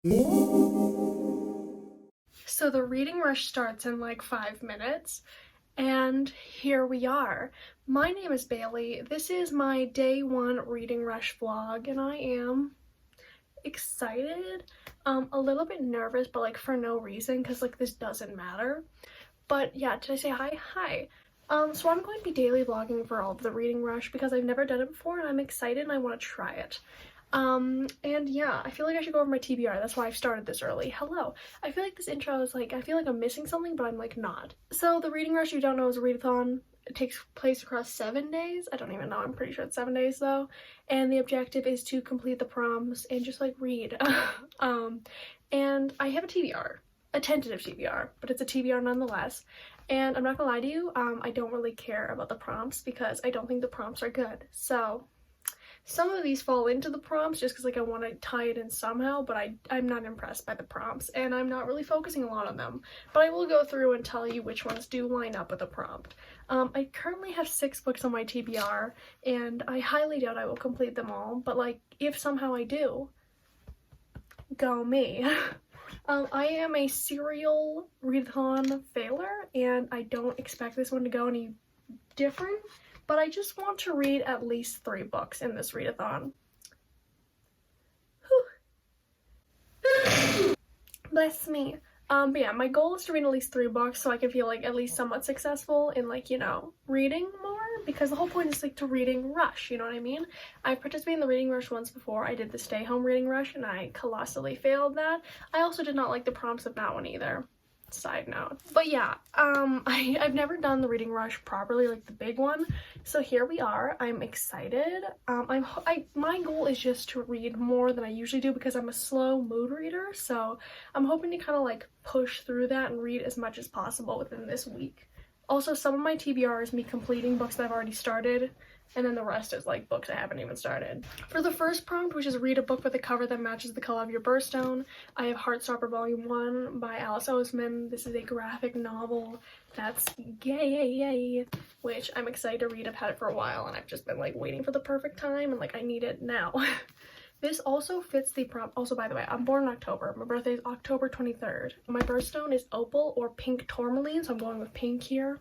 So the reading rush starts in like 5 minutes, and here we are. My name is Bailey. This is my day one reading rush vlog, and I am excited, a little bit nervous, but like for no reason, because like this doesn't matter. But yeah, did I say hi? Hi. So I'm going to be daily vlogging for all of the reading rush because I've never done it before and I'm excited and I want to try it. And yeah, I feel like I should go over my TBR. That's why I've started this early. Hello. I feel like this intro is like, I feel like I'm missing something, but I'm like not. So the reading rush, you don't know, is a readathon. It takes place across 7 days. I don't even know. I'm pretty sure it's 7 days though. And the objective is to complete the prompts and just like read. And I have a TBR, a tentative TBR, but it's a TBR nonetheless. And I'm not gonna lie to you, I don't really care about the prompts because I don't think the prompts are good. So some of these fall into the prompts just because like I want to tie it in somehow, but I'm not impressed by the prompts and I'm not really focusing a lot on them. But I will go through and tell you which ones do line up with the prompt. I currently have 6 books on my TBR and I highly doubt I will complete them all, but like if somehow I do, go me. I am a serial readathon failure and I don't expect this one to go any different, but I just want to read at least 3 books in this readathon. Bless me. But yeah, my goal is to read at least 3 books so I can feel like at least somewhat successful in like, you know, reading more, because the whole point is like to reading rush, you know what I mean? I've participated in the reading rush once before. I did the stay home reading rush and I colossally failed that. I also did not like the prompts of that one either. Side note. But yeah, I've never done the reading rush properly, like the big one, so here we are. I'm excited. My goal is just to read more than I usually do because I'm a slow mood reader, so I'm hoping to kind of like push through that and read as much as possible within this week. Also, some of my TBR is me completing books that I've already started, and then the rest is like books I haven't even started. For the first prompt, which is read a book with a cover that matches the color of your birthstone, I have Heartstopper Volume 1 by Alice Oseman. This is a graphic novel that's yay, which I'm excited to read. I've had it for a while and I've just been like waiting for the perfect time and like I need it now. This also fits the prompt. Also, by the way, I'm born in October. My birthday is October 23rd. My birthstone is opal or pink tourmaline, so I'm going with pink here.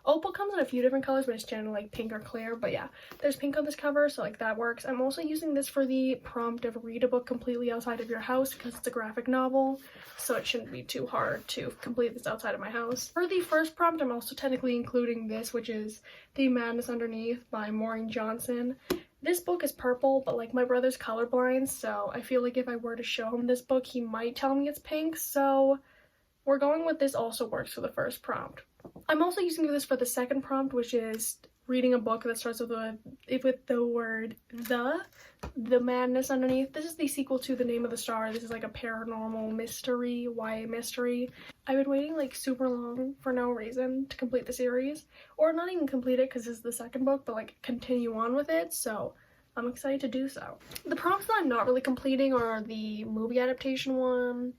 Opal comes in a few different colors, but it's generally like pink or clear. But yeah, there's pink on this cover, so like that works. I'm also using this for the prompt of read a book completely outside of your house because it's a graphic novel, so it shouldn't be too hard to complete this outside of my house. For the first prompt, I'm also technically including this, which is The Madness Underneath by Maureen Johnson. This book is purple, but like my brother's colorblind, so I feel like if I were to show him this book, he might tell me it's pink, so we're going with this also works for the first prompt. I'm also using this for the second prompt, which is reading a book that starts with the word the Madness Underneath. This is the sequel to The Name of the Star. This is like a paranormal mystery, YA mystery. I've been waiting like super long for no reason to complete the series, or not even complete it because this is the second book, but like continue on with it, so I'm excited to do so. The prompts that I'm not really completing are the movie adaptation one,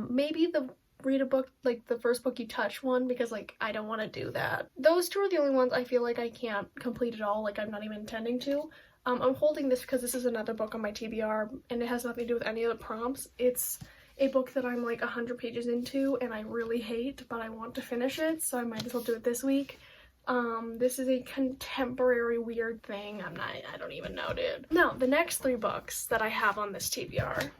maybe the read a book, like the first book you touch one, because like I don't want to do that. Those 2 are the only ones I feel like I can't complete at all, like I'm not even intending to. I'm holding this because this is another book on my TBR and it has nothing to do with any of the prompts. It's a book that I'm like 100 pages into and I really hate, but I want to finish it, so I might as well do it this week. This is a contemporary weird thing. I don't even know, dude. Now, the next 3 books that I have on this TBR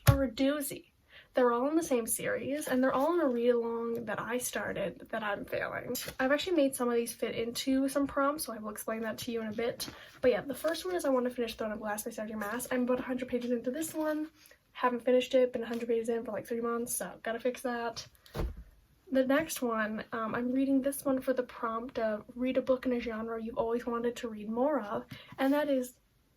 are a doozy. They're all in the same series, and they're all in a read-along that I started that I'm failing. I've actually made some of these fit into some prompts, so I will explain that to you in a bit. But yeah, the first one is I want to finish Throne of Glass by Sarah J. Maas. I'm about 100 pages into this one. Haven't finished it, been 100 pages in for like 3 months, so gotta fix that. The next one, I'm reading this one for the prompt of read a book in a genre you've always wanted to read more of, and that is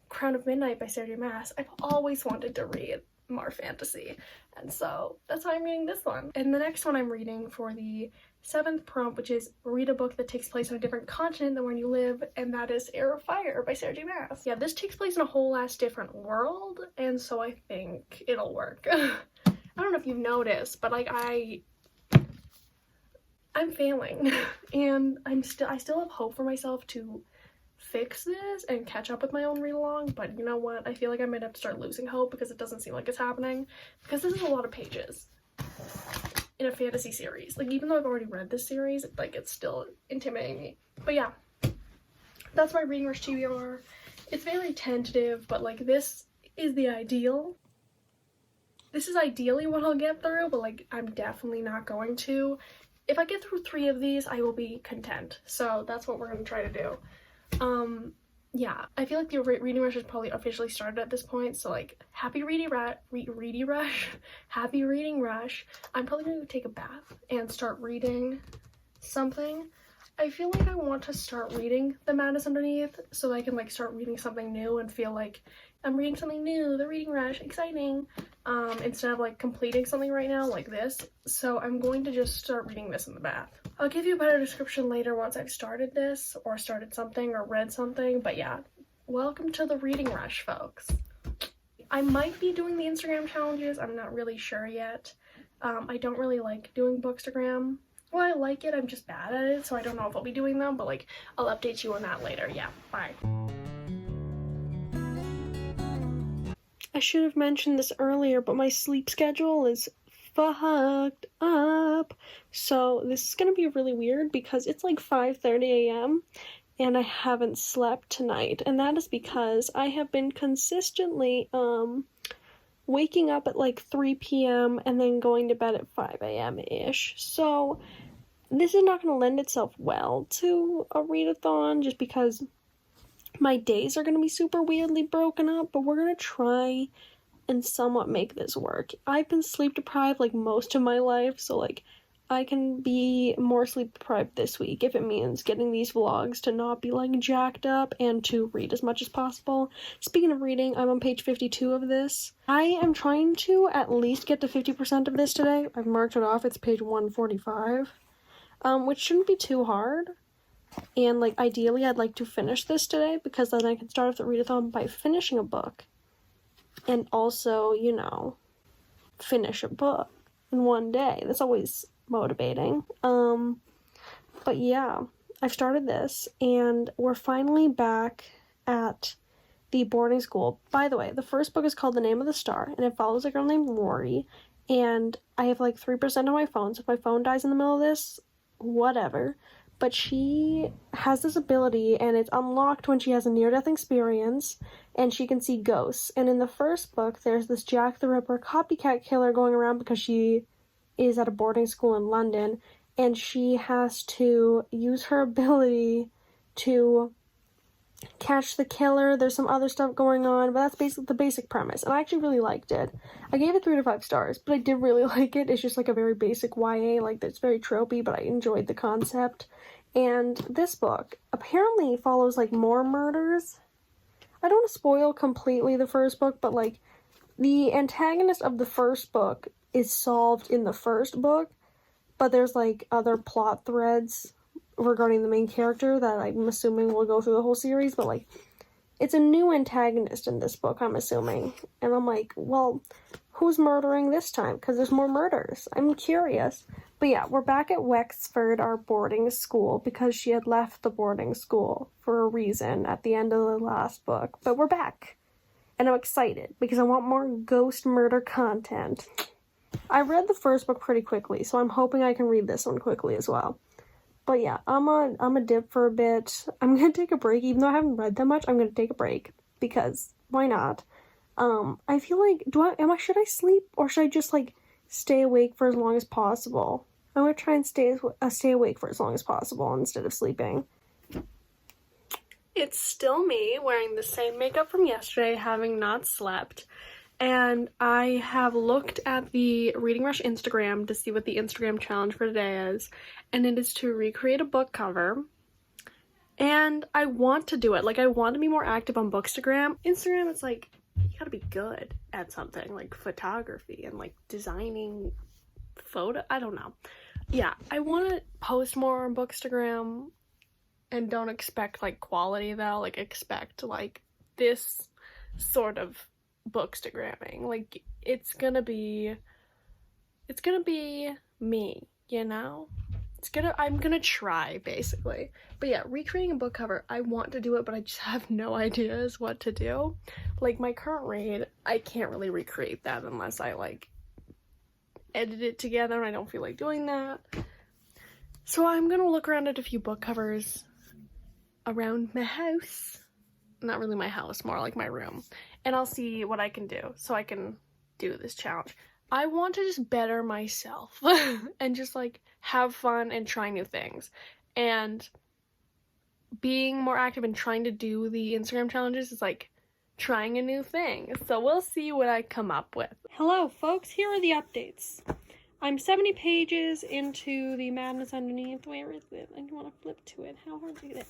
Crown of Midnight by Sarah J. Maas. I've always wanted to read more fantasy, and so that's why I'm reading this one. And the next one I'm reading for the 7th prompt, which is read a book that takes place on a different continent than where you live, and that is Heir of Fire by Sarah J. Maas. Yeah, this takes place in a whole ass different world, and so I think it'll work. I don't know if you've noticed, but like I'm failing and I still have hope for myself to fix this and catch up with my own read along, but you know what, I feel like I might have to start losing hope because it doesn't seem like it's happening, because this is a lot of pages in a fantasy series. Like, even though I've already read this series, like, it's still intimidating me. But yeah, that's my Reading Rush TBR. It's very tentative, but like, this is the ideal. This is ideally what I'll get through, but like, I'm definitely not going to. If I get through 3 of these, I will be content. So that's what we're gonna try to do. Yeah, I feel like the Reading Rush is probably officially started at this point, so like, happy Reading Rush, happy Reading Rush. I'm probably gonna take a bath and start reading something. I feel like I want to start reading The Madness Underneath so I can like start reading something new and feel like I'm reading something new, the Reading Rush, exciting, instead of like completing something right now like this. So I'm going to just start reading this in the bath. I'll give you a better description later once I've started this or started something or read something, but yeah, welcome to the Reading Rush, folks. I might be doing the Instagram challenges, I'm not really sure yet. I don't really like doing Bookstagram. Well, I like it, I'm just bad at it, so I don't know if I'll be doing them, but like, I'll update you on that later. Yeah, bye. I should have mentioned this earlier, but my sleep schedule is fucked up. So this is gonna be really weird because it's like 5:30 a.m. and I haven't slept tonight, and that is because I have been consistently waking up at like 3 p.m. and then going to bed at 5 a.m. ish. So this is not going to lend itself well to a readathon just because my days are going to be super weirdly broken up, but we're going to try and somewhat make this work. I've been sleep deprived like most of my life, so like I can be more sleep deprived this week if it means getting these vlogs to not be like jacked up and to read as much as possible. Speaking of reading, I'm on page 52 of this. I am trying to at least get to 50% of this today. I've marked it off, it's page 145, which shouldn't be too hard. And like, ideally I'd like to finish this today because then I can start off the readathon by finishing a book and also, you know, finish a book in one day. That's always motivating. But yeah, I've started this and we're finally back at the boarding school. By the way, the first book is called The Name of the Star and it follows a girl named Rory, and I have like 3% on my phone, so if my phone dies in the middle of this, whatever. But she has this ability and it's unlocked when she has a near-death experience and she can see ghosts. And in the first book, there's this Jack the Ripper copycat killer going around because she is at a boarding school in London, and she has to use her ability to catch the killer. There's some other stuff going on, but that's basically the basic premise, and I actually really liked it. I gave it 3 to 5 stars, but I did really like it. It's just like a very basic YA, like it's very tropey, but I enjoyed the concept. And this book apparently follows like more murders. I don't want to spoil completely the first book, but like the antagonist of the first book is solved in the first book, but there's like other plot threads regarding the main character that I'm assuming will go through the whole series, but like it's a new antagonist in this book, I'm assuming. And I'm like, well, who's murdering this time? Because there's more murders. I'm curious. But yeah, we're back at Wexford, our boarding school, because she had left the boarding school for a reason at the end of the last book. But we're back. And I'm excited because I want more ghost murder content. I read the first book pretty quickly, so I'm hoping I can read this one quickly as well. But yeah, I'm a dip for a bit. I'm gonna take a break, even though I haven't read that much. I'm gonna take a break because why not? I feel like should I sleep or should I just like stay awake for as long as possible? I'm gonna try and stay awake for as long as possible instead of sleeping. It's still me wearing the same makeup from yesterday, having not slept. And I have looked at the Reading Rush Instagram to see what the Instagram challenge for today is, and it is to recreate a book cover. And I want to do it. Like, I want to be more active on Bookstagram. Instagram, it's like, you gotta be good at something, like photography and like designing I don't know. Yeah, I want to post more on Bookstagram and don't expect like quality though. Like, expect like this sort of Bookstagramming. Like, it's gonna be me, you know? I'm gonna try, basically. But yeah, recreating a book cover, I want to do it, but I just have no ideas what to do. Like, my current read, I can't really recreate that unless I, like, edit it together, and I don't feel like doing that. So I'm gonna look around at a few book covers around my house. Not really my house, more like my room. And I'll see what I can do so I can do this challenge. I want to just better myself and just like have fun and try new things. And being more active and trying to do the Instagram challenges is like trying a new thing. So we'll see what I come up with. Hello folks, here are the updates. I'm 70 pages into the Madness Underneath. Where is it? I want to flip to it. How hard to get it?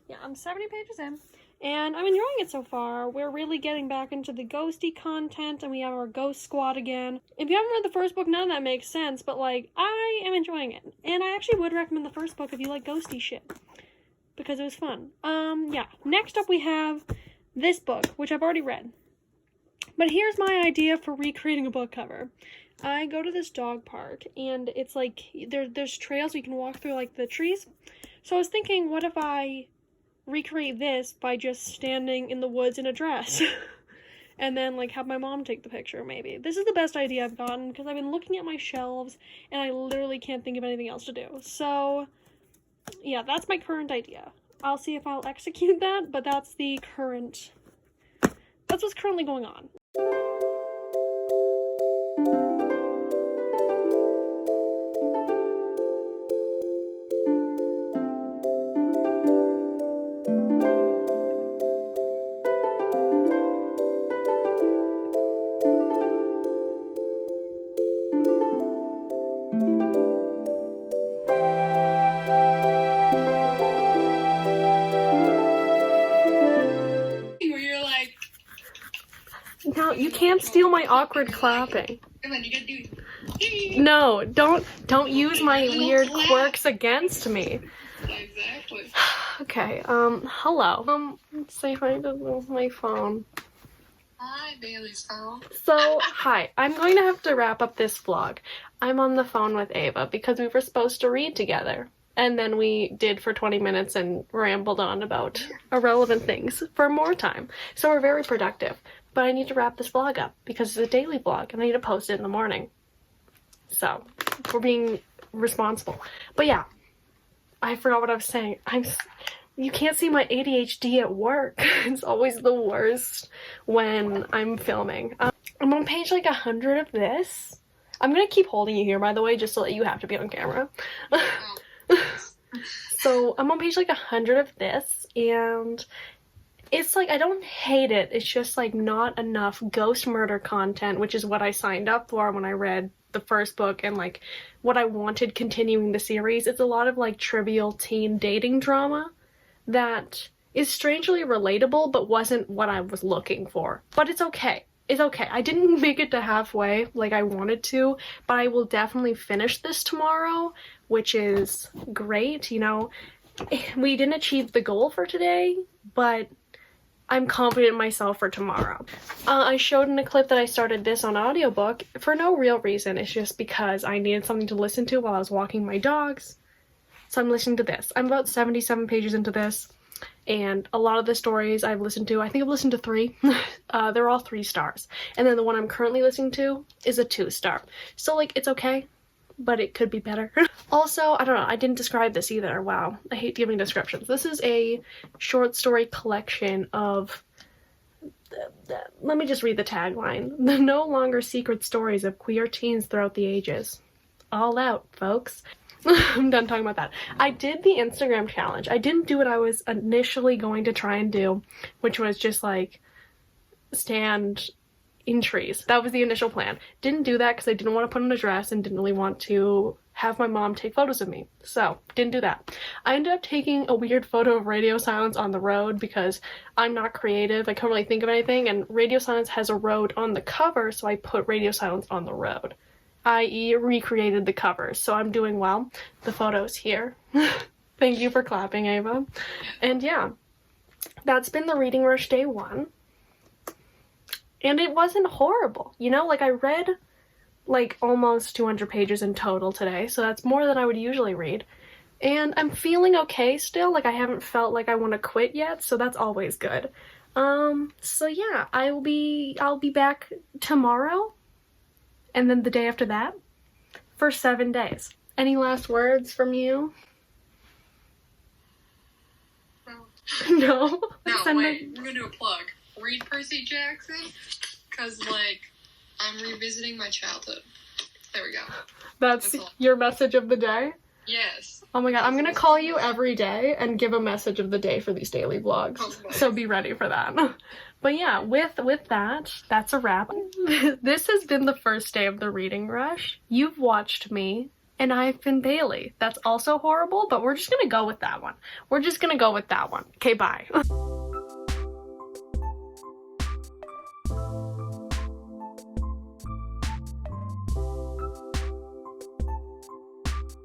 Yeah, I'm 70 pages in, and I'm enjoying it so far. We're really getting back into the ghosty content, and we have our ghost squad again. If you haven't read the first book, none of that makes sense, but, like, I am enjoying it. And I actually would recommend the first book if you like ghosty shit, because it was fun. Yeah. Next up we have this book, which I've already read. But here's my idea for recreating a book cover. I go to this dog park, and it's like, there's trails you can walk through, like, the trees. So I was thinking, what if I recreate this by just standing in the woods in a dress? And then, like, have my mom take the picture, maybe. This is the best idea I've gotten, because I've been looking at my shelves, and I literally can't think of anything else to do. So, yeah, that's my current idea. I'll see if I'll execute that, but that's what's currently going on. No, you can't steal my awkward clapping. Come on, you gotta do No, don't use my weird quirks against me. exactly. Okay, hello. Let's see if I can move my phone. Hi, Bailey's phone. So, hi. I'm going to have to wrap up this vlog. I'm on the phone with Ava because we were supposed to read together. And then we did for 20 minutes and rambled on about irrelevant things for more time. So we're very productive. But I need to wrap this vlog up because it's a daily vlog and I need to post it in the morning. So, we're being responsible. But yeah, I forgot what I was saying. You can't see my ADHD at work. It's always the worst when I'm filming. I'm on page like 100 of this. I'm gonna keep holding you here, by the way, just so that you have to be on camera. So I'm on page like 100 of this, and it's like, I don't hate it. It's just like not enough ghost murder content, which is what I signed up for when I read the first book and like what I wanted continuing the series. It's a lot of like trivial teen dating drama that is strangely relatable but wasn't what I was looking for. But it's okay. It's okay. I didn't make it to halfway like I wanted to, but I will definitely finish this tomorrow, which is great. You know, we didn't achieve the goal for today, but I'm confident in myself for tomorrow. I showed in a clip that I started this on audiobook for no real reason. It's just because I needed something to listen to while I was walking my dogs. So I'm listening to this. I'm about 77 pages into this, and a lot of the stories I've listened to, I think I've listened to 3. They're all 3 stars. And then the one I'm currently listening to is a 2-star. So, like, it's okay, but it could be better. Also, I don't know, I didn't describe this either. Wow, I hate giving descriptions. This is a short story collection of, let me just read the tagline. The no longer secret stories of queer teens throughout the ages. All out, folks. I'm done talking about that. I did the Instagram challenge. I didn't do what I was initially going to try and do, which was just like stand in trees. That was the initial plan. Didn't do that because I didn't want to put on a dress and didn't really want to have my mom take photos of me. So, didn't do that. I ended up taking a weird photo of radio silence on the road because I'm not creative. I can't really think of anything, and radio silence has a road on the cover, so I put radio silence on the road. I.e. recreated the cover, so I'm doing well. The photo's here. Thank you for clapping, Ava. And yeah, that's been the Reading Rush Day 1. And it wasn't horrible. You know, like I read like almost 200 pages in total today, so that's more than I would usually read. And I'm feeling okay still, like I haven't felt like I want to quit yet, so that's always good. So yeah, I'll be back tomorrow, and then the day after that, for 7 days. Any last words from you? No? No, wait, we're gonna do a plug. Read Percy Jackson, because, like, I'm revisiting my childhood. There we go. That's all. your message of the day? Yes. Oh my god, I'm gonna call you every day and give a message of the day for these daily vlogs. Oh, nice. So be ready for that. But yeah, with that, that's a wrap. This has been the first day of the reading rush. You've watched me, and I've been Bailey. That's also horrible, but we're just gonna go with that one. Okay, bye.